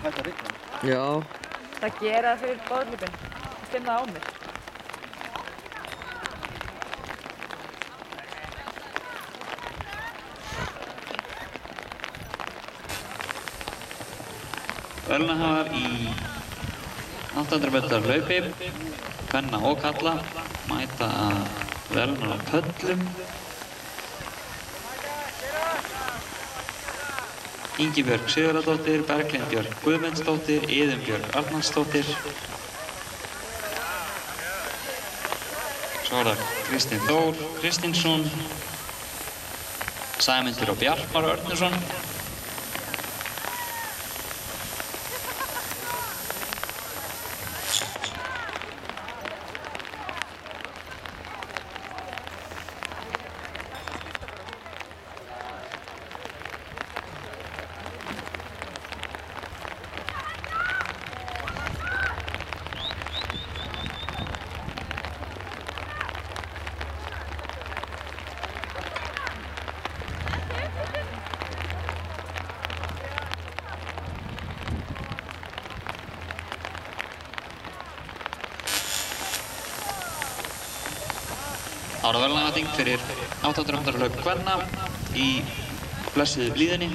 bara hægt að rigna. Já. Það gera það fyrir báðlöpin. Finna það á mér. Verðlaunahafar í 800 metrar hlaupi, kvenna og kalla, mæta að verðlauna á pöllum. Ingibjörg Sigurðardóttir, Berglind Björk Guðmundsdóttir, Iðunn Björk Arnarsdóttir. Svo er það Kristinn Þór Kristinsson, Sæmundur og Bjartmar Örnursson. Ára verðlaunaþing fyrir 800 metra hlaup kvenna í blessuðu blíðunni.